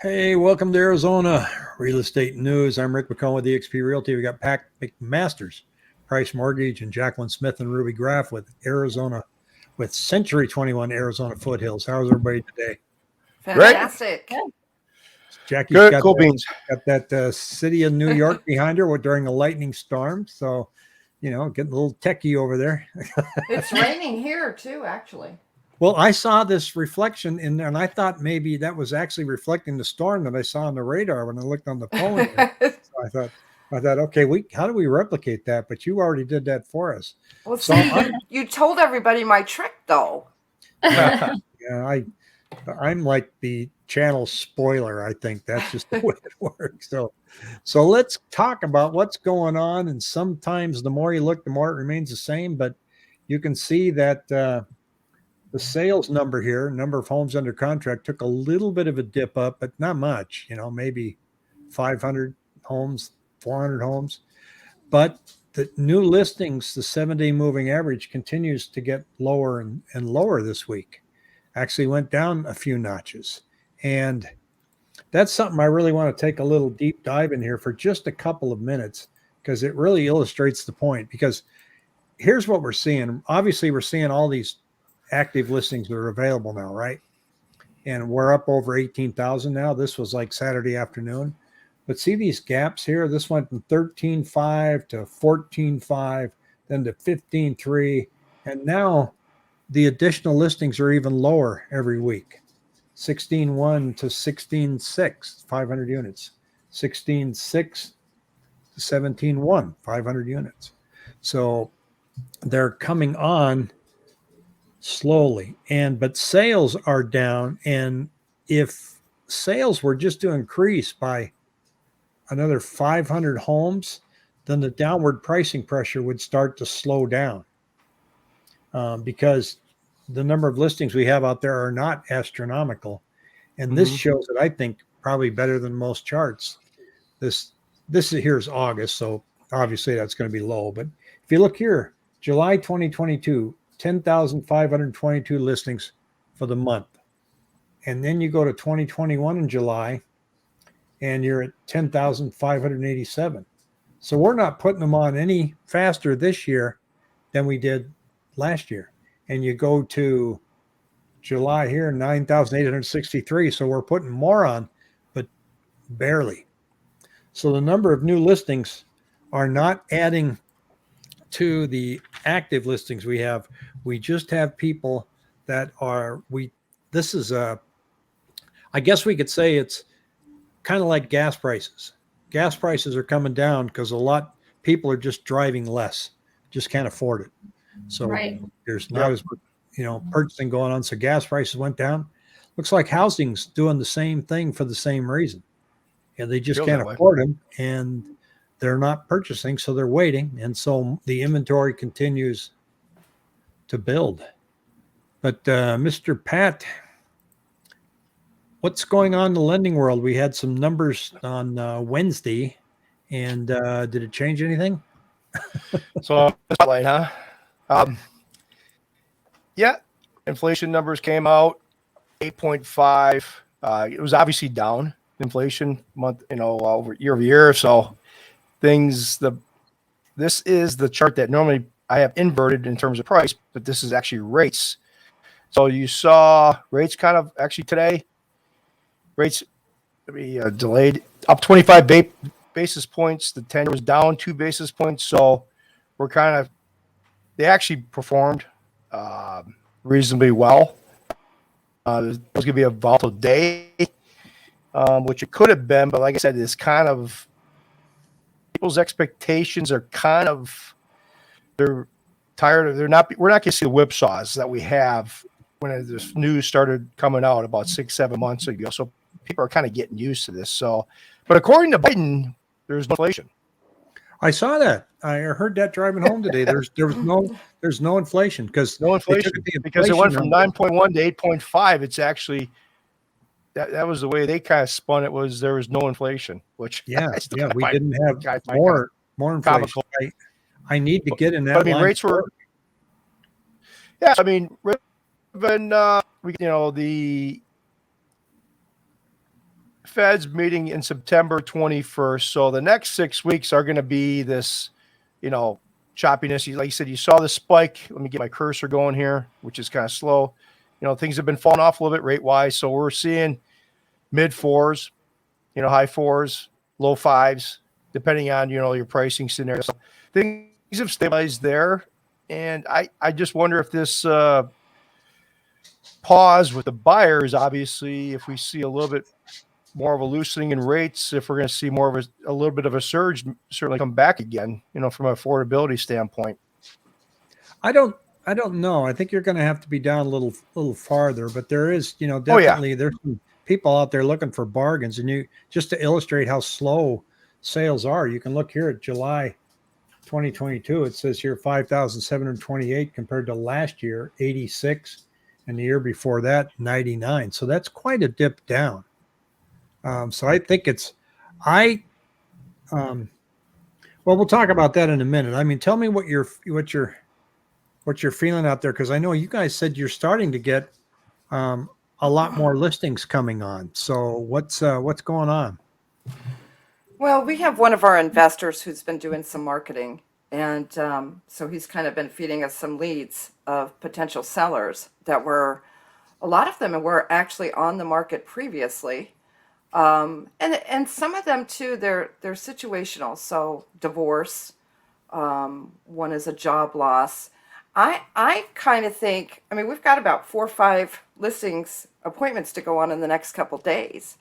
Hey, welcome to Arizona Real Estate News. I'm Rick McCone with eXp Realty. We got Pat McMasters, Price Mortgage, and Jacqueline Smith and Ruby Graf with Century 21 Arizona Foothills. How's everybody today? Great. Fantastic. Jackie's Good. got Cool beans. that city of New York behind her during a lightning storm. So, getting a little techie over there. It's raining here too, actually. Well, I saw this reflection in there, and I thought maybe that was actually reflecting the storm that I saw on the radar when I looked on the phone. So I thought, okay, how do we replicate that? But you already did that for us. Well, see, you told everybody my trick, though. Yeah, I'm like the channel spoiler. I think that's just the way it works. So let's talk about what's going on. And sometimes the more you look, the more it remains the same. But you can see that the sales number here, number of homes under contract, took a little bit of a dip up, but not much. Maybe 500 homes, 400 homes. But the new listings, the 7-day moving average, continues to get lower and lower this week. Actually went down a few notches. And that's something I really want to take a little deep dive in here for just a couple of minutes, because it really illustrates the point. Because here's what we're seeing. Obviously, we're seeing all these active listings that are available now, right? And we're up over 18,000 now. This was like Saturday afternoon. But see these gaps here? This went from 13.5 to 14.5, then to 15.3. And now the additional listings are even lower every week. 16.1 to 16.6, 500 units. 16.6 to 17.1, 500 units. So they're coming on slowly, but sales are down. And if sales were just to increase by another 500 homes, then the downward pricing pressure would start to slow down, because the number of listings we have out there are not astronomical. And this shows it, I think, probably better than most charts. Here's August, so obviously that's going to be low. But if you look here, July 2022, 10,522 listings for the month. And then you go to 2021 in July, and you're at 10,587. So we're not putting them on any faster this year than we did last year. And you go to July here, 9,863. So we're putting more on, but barely. So the number of new listings are not adding to the active listings we have. We just have people that are, I guess we could say it's kind of like gas prices. Gas prices are coming down because people are just driving less, just can't afford it. So there's not as purchasing going on. So gas prices went down. Looks like housing's doing the same thing for the same reason. And they just can't afford them, and they're not purchasing, so they're waiting. And so the inventory continues to build. But Mr. Pat, what's going on in the lending world? We had some numbers on Wednesday, and did it change anything? So, spotlight, huh? Yeah, inflation numbers came out, 8.5. It was obviously down, inflation month, over year. So this is the chart that normally I have inverted in terms of price, but this is actually rates. So you saw rates kind of actually today, rates delayed up 25 basis points. The 10 was down 2 basis points. So they actually performed reasonably well. It was going to be a volatile day, which it could have been. But like I said, it's kind of people's expectations are they're tired of, we're not going to see the whipsaws that we have when this news started coming out about 6-7 months ago. So people are kind of getting used to this. So, but according to Biden, there's no inflation. I saw that. I heard that driving home today. There's no inflation because it went from 9.1 to 8.5. It's actually that was the way they kind of spun it, was there was no inflation, which we didn't have more inflation. I need to get in that. But, I mean, rates were. Yeah, I mean, Fed's meeting in September 21st. So the next 6 weeks are going to be this, choppiness. Like you said, you saw the spike. Let me get my cursor going here, which is kind of slow. Things have been falling off a little bit rate wise. So we're seeing mid fours, high fours, low fives, depending on, your pricing scenario. So things have stabilized there. And I just wonder if this pause with the buyers, obviously, if we see a little bit more of a loosening in rates, if we're going to see more of a little bit of a surge, certainly come back again, from an affordability standpoint. I don't know. I think you're going to have to be down a little farther, but there is, definitely there's some people out there looking for bargains. And you, just to illustrate how slow sales are, you can look here at July 2022. It says here 5,728 compared to last year 86, and the year before that 99. So that's quite a dip down. So I think well, we'll talk about that in a minute. I mean, tell me what you're feeling out there, because I know you guys said you're starting to get a lot more listings coming on. So what's going on? Well, we have one of our investors who's been doing some marketing, and so he's kind of been feeding us some leads of potential sellers that a lot of them were actually on the market previously. And some of them too, they're situational. So divorce, one is a job loss. I kind of think, I mean, we've got about 4 or 5 listings appointments to go on in the next couple days.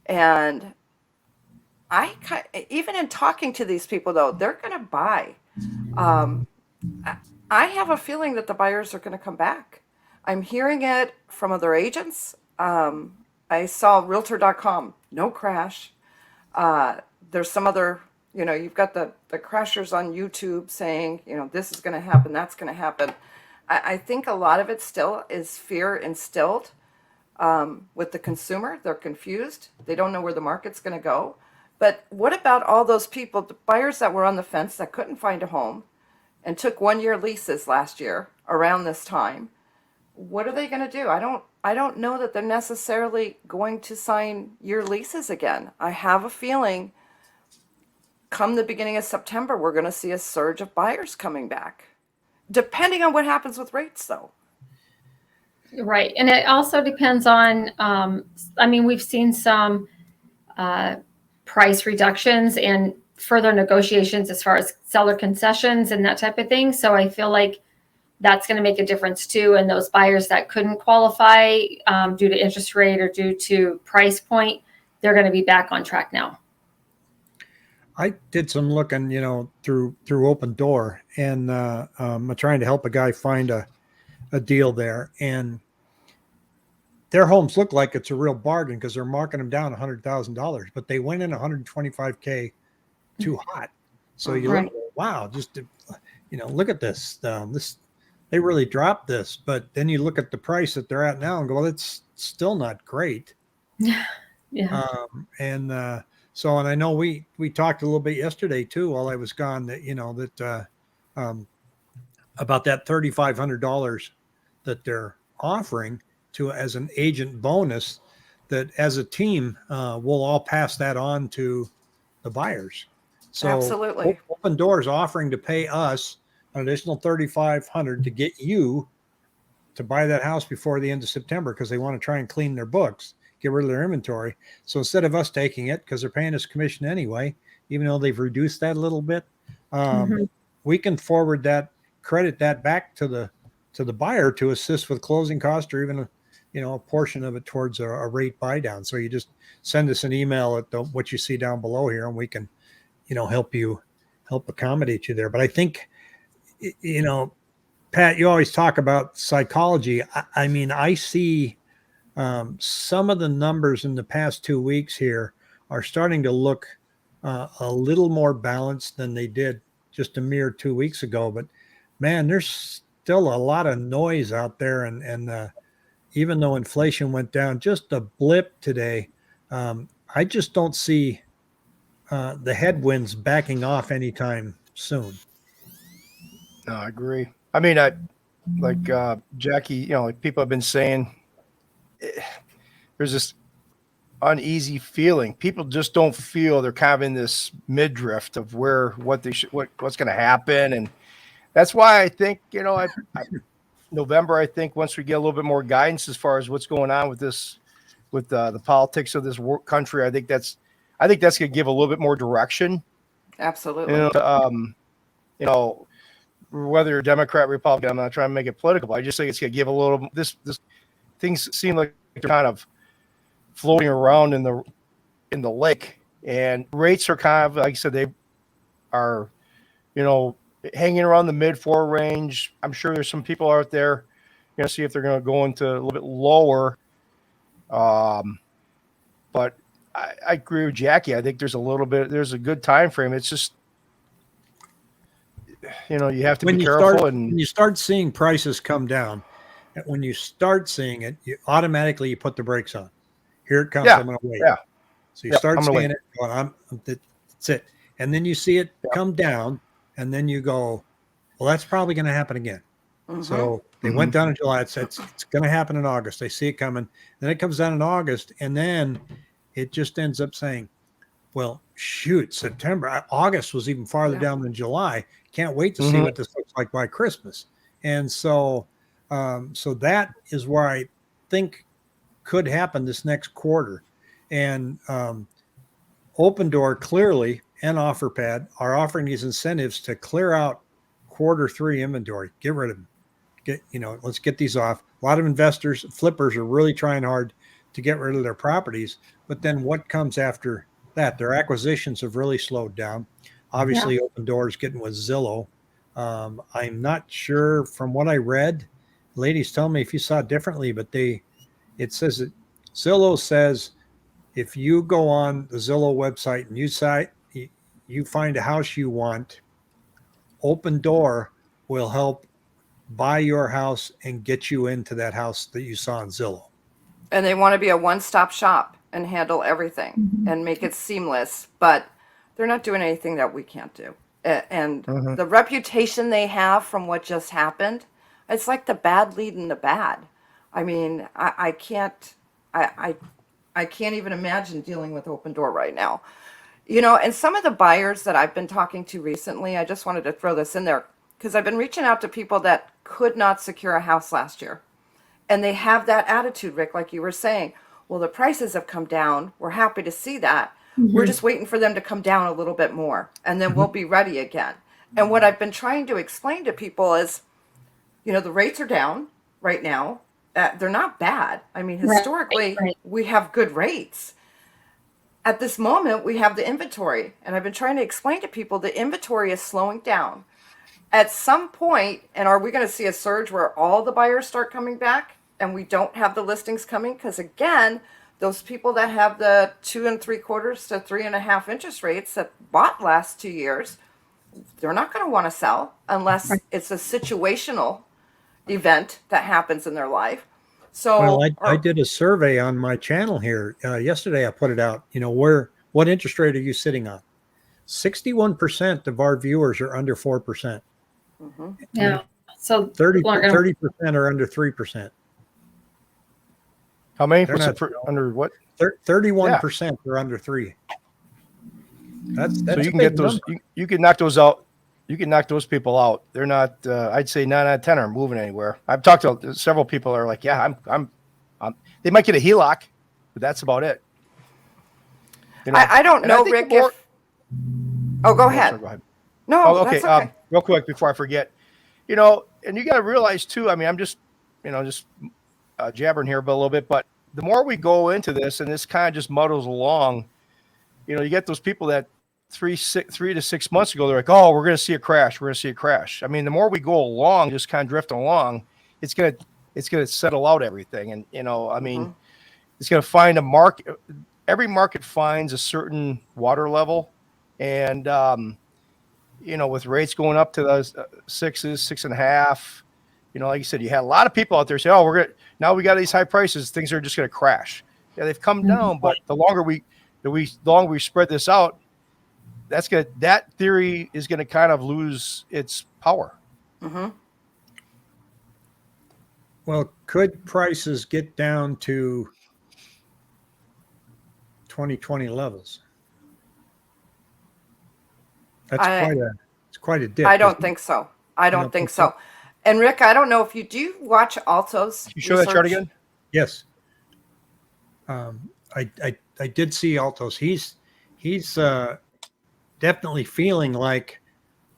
And even in talking to these people though, they're going to buy. I have a feeling that the buyers are going to come back. I'm hearing it from other agents. I saw realtor.com, no crash. There's some other, you've got the crashers on YouTube saying, this is going to happen, that's going to happen. I think a lot of it still is fear instilled with the consumer. They're confused. They don't know where the market's going to go. But what about all those people, the buyers that were on the fence that couldn't find a home and took 1-year leases last year around this time? What are they going to do? I don't know that they're necessarily going to sign year leases again. I have a feeling come the beginning of September, we're going to see a surge of buyers coming back, depending on what happens with rates, though. Right. And it also depends on, we've seen some price reductions and further negotiations as far as seller concessions and that type of thing. So I feel like that's going to make a difference too. And those buyers that couldn't qualify due to interest rate or due to price point, they're going to be back on track now. I did some looking, through Open Door, and I'm trying to help a guy find a deal there. And their homes look like it's a real bargain because they're marking them down $100,000, but they went in $125K too hot. So you look, wow, just look at this. They really dropped this, but then you look at the price that they're at now and go, well, it's still not great. Yeah. And I know we talked a little bit yesterday too, while I was gone, that, about that $3,500 that they're offering as an agent bonus, that as a team, we'll all pass that on to the buyers. So absolutely. Open Doors offering to pay us an additional $3,500 to get you to buy that house before the end of September, because they want to try and clean their books, get rid of their inventory. So instead of us taking it, because they're paying us commission anyway, even though they've reduced that a little bit, we can credit that back to the buyer to assist with closing costs, or even a portion of it towards a rate buy down. So you just send us an email at what you see down below here, and we can help accommodate you there. But I think, Pat, you always talk about psychology. I see some of the numbers in the past 2 weeks here are starting to look a little more balanced than they did just a mere 2 weeks ago. But man, there's still a lot of noise out there. And even though inflation went down just a blip today, I just don't see the headwinds backing off anytime soon. No, I agree. Jackie, people have been saying, there's this uneasy feeling. People just don't feel they're kind of in this midriff of what's going to happen, and that's why I think November. I think once we get a little bit more guidance as far as what's going on with this, with the politics of this country, I think that's going to give a little bit more direction. Absolutely. Whether you're Democrat, Republican, I'm not trying to make it political, but I just think it's going to give a little. This things seem like they're kind of floating around in the lake, and rates are kind of, like I said, they are, hanging around the mid-4 range. I'm sure there's some people out there, see if they're going to go into a little bit lower. But I agree with Jackie. I think there's a good time frame. It's just, you have to be careful. When you start seeing prices come down, when you start seeing it, you automatically put the brakes on. Here it comes. Yeah, I'm going to wait. yeah. So you start seeing it. Going, that's it. And then you see it come down, and then you go, well, that's probably going to happen again. Mm-hmm. So they went down in July. It's going to happen in August. They see it coming. Then it comes down in August, and then it just ends up saying, well, shoot, August was even farther down than July. Can't wait to see what this looks like by Christmas. And so that is where I think could happen this next quarter. And Open Door clearly and OfferPad are offering these incentives to clear out Q3 inventory. Get rid of them. Let's get these off. A lot of investors, flippers, are really trying hard to get rid of their properties. But then what comes after that? Their acquisitions have really slowed down. Obviously, Open Door is getting with Zillow. I'm not sure from what I read. Ladies, tell me if you saw it differently, but it says that Zillow says if you go on the Zillow website and you find a house you want, Open Door will help buy your house and get you into that house that you saw on Zillow. And they want to be a one-stop shop and handle everything and make it seamless, but they're not doing anything that we can't do. And the reputation they have from what just happened, it's like the bad leading the bad. I mean, I can't even imagine dealing with Open Door right now. And some of the buyers that I've been talking to recently, I just wanted to throw this in there because I've been reaching out to people that could not secure a house last year. And they have that attitude, Rick, like you were saying. Well, the prices have come down. We're happy to see that. We're just waiting for them to come down a little bit more, and then we'll be ready again. And what I've been trying to explain to people is, the rates are down right now. They're not bad. I mean, historically, we have good rates. At this moment, we have the inventory. And I've been trying to explain to people the inventory is slowing down. At some point, and are we going to see a surge where all the buyers start coming back and we don't have the listings coming? Because again, those people that have the 2 3/4 to 3.5 interest rates that bought last 2 years, they're not going to want to sell unless it's a situational event that happens in their life. So, I did a survey on my channel here yesterday. I put it out. What interest rate are you sitting on? 61% of our viewers are under 4%. Yeah. So 30% are under 3%. How many? Under what? 31% are under 3. That's so you can get those. You can knock those out. You can knock those people out. They're not. I'd say 9 out of 10 are moving anywhere. I've talked to several people that are like, yeah, I'm. They might get a HELOC, but that's about it. I don't know, Rick. Go ahead. Sorry, go ahead. No, okay. That's okay. Real quick before I forget, and you got to realize too. I mean, I'm just jabbering here a little bit, but the more we go into this, and this kind of just muddles along, you get those people that 3 to 6 months ago, they're like, oh, we're going to see a crash. We're going to see a crash. I mean, the more we go along, just kind of drift along, it's going to settle out everything. And, it's going to find a market. Every market finds a certain water level. And, with rates going up to those 6s, 6.5, like you said, you had a lot of people out there say, oh, now we got these high prices. Things are just going to crash. Yeah, they've come down, but the longer we spread this out, that theory is going to kind of lose its power. Well, could prices get down to 2020 levels. That's I quite a dip. I isn't don't it? think so. I You don't don't think think so. And Rick, I don't know if you do watch Alto's Can you show that chart research? again? Yes. I did see Altos. He's definitely feeling like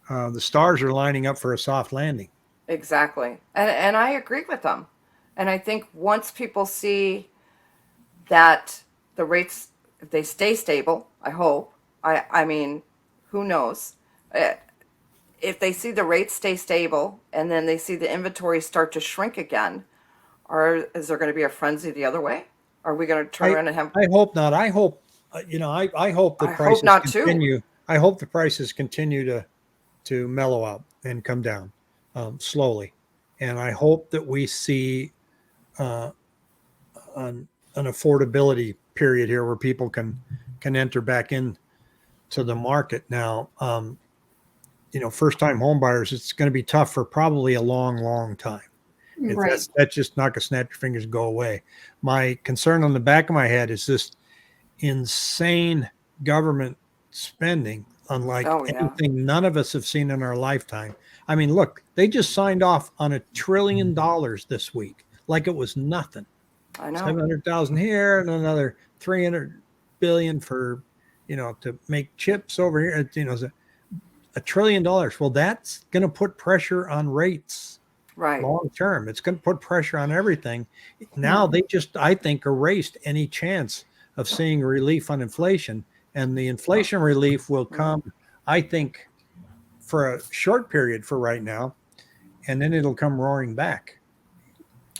the stars are lining up for a soft landing. Exactly. And I agree with them. And I think once people see that the rates, if they stay stable, I hope. I mean, who knows? Uh, If they see the rates stay stable and then they see the inventory start to shrink again, or is there going to be a frenzy the other way? Are we going to turn I around and have? I hope not. I hope I hope the I hope prices not too. continue. I hope the prices continue to mellow out and come down slowly, and I hope that we see uh, an affordability period here where people can enter back in to the market now. First time home buyers, it's going to be tough for probably a long time. Right. That's just not going to snap your fingers and go away. My concern on the back of my head is this insane government spending, unlike Oh yeah, anything none of us have seen in our lifetime. I mean, look, they just signed off on $1 trillion this week, like it was nothing. I know. 700,000 here and another 300 billion for, to make chips over here. $1 trillion. Well, that's going to put pressure on rates Right. long term. It's going to put pressure on everything. Now they just, I think, erased any chance of seeing relief on inflation, and the inflation relief will come, I think, for a short period for right now, and then it'll come roaring back.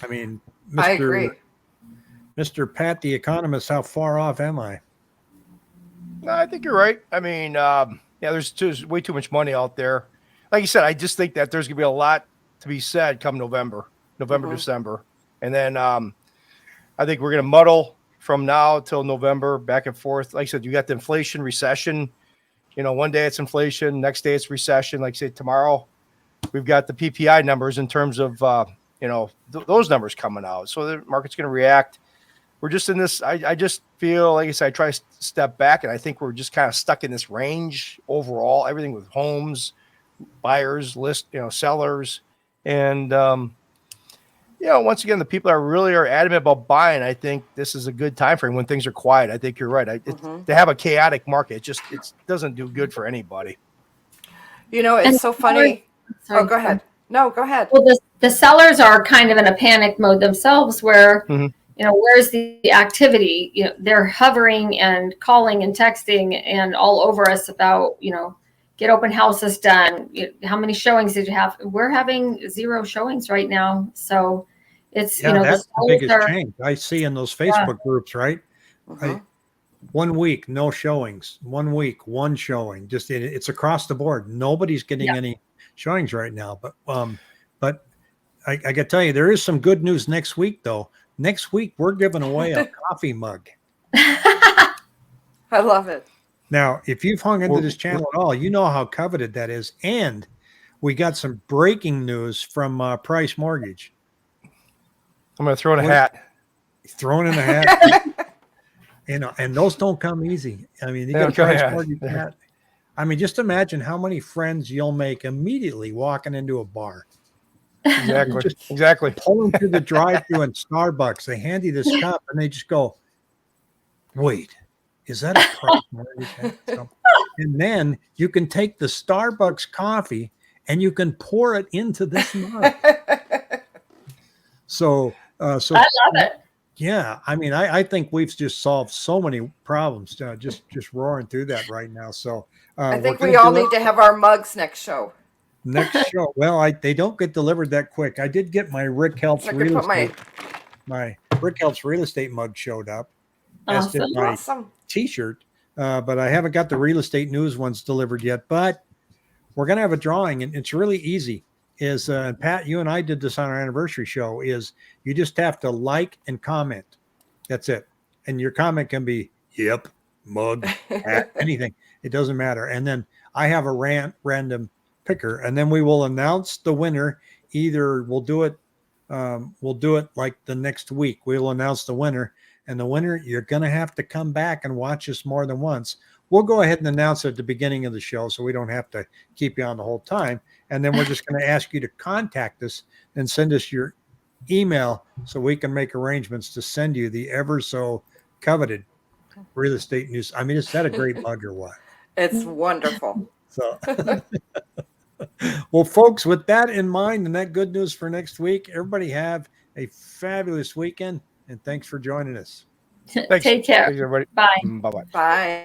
I mean, I agree. Mr. Pat, the economist, how far off am I? No, I think you're right. I mean, there's way too much money out there. Like you said, I just think that there's going to be a lot to be said come November, December. And then I think we're going to muddle from now till November, back and forth. Like I said, you got the inflation, recession. One day it's inflation, next day it's recession. Like I said, tomorrow we've got the PPI numbers in terms of, those numbers coming out. So the market's going to react. We're just in this. I just feel, like I said, I try to step back, and I think we're just kind of stuck in this range overall. Everything with homes, buyers, sellers, and once again, the people that really are adamant about buying. I think this is a good time frame when things are quiet. I think you're right. To have a chaotic market, it doesn't do good for anybody. It's And so funny. sorry, Oh, go ahead. No, go ahead. Well, the sellers are kind of in a panic mode themselves where, where's the activity? They're hovering and calling and texting and all over us about, get open houses done. How many showings did you have? We're having 0 showings right now. So it's, that's the biggest are, change I see in those Facebook groups, right? Mhm. 1 week, no showings. 1 week, 1 showing. Just it's across the board. Nobody's getting any showings right now. But I got to tell you, there is some good news next week, though. Next week, we're giving away a coffee mug. I love it. Now, if you've hung into this channel at all, you know how coveted that is. And we got some breaking news from Price Mortgage. I'm going to throw in a hat. Throwing in a hat. And those don't come easy. I mean, you got a Price Mortgage hat. I mean, just imagine how many friends you'll make immediately walking into a bar. Exactly. Pulling through the drive-thru in Starbucks, they hand you this cup and they just go, "Wait, is that a Price Mortgage hat?" And then you can take the Starbucks coffee and you can pour it into this mug. So I love it. Yeah, I mean, I think we've just solved so many problems just roaring through that right now. So I think we all need to have our mugs next show. Next show. Well, they don't get delivered that quick. I did get my Rick Helps Real Estate. My Rick Helps Real Estate mug showed up. As did my T-shirt, but I haven't got the real estate news ones delivered yet. But we're gonna have a drawing, and it's really easy. Is Pat, you and I did this on our anniversary show. Is you just have to like and comment. That's it, and your comment can be "Yep, mug, hat, anything. It doesn't matter." And then I have a random picker, and then we will announce the winner. Either we'll do it like the next week. We will announce the winner, in the winter, you're going to have to come back and watch us more than once. We'll go ahead and announce it at the beginning of the show so we don't have to keep you on the whole time. And then we're just going to ask you to contact us and send us your email so we can make arrangements to send you the ever so coveted real estate news. I mean, is that a great mug or what? It's wonderful. So, well, folks, with that in mind and that good news for next week, everybody have a fabulous weekend. And thanks for joining us. Thanks. Take care. Thanks, everybody. Bye. Bye-bye. Bye.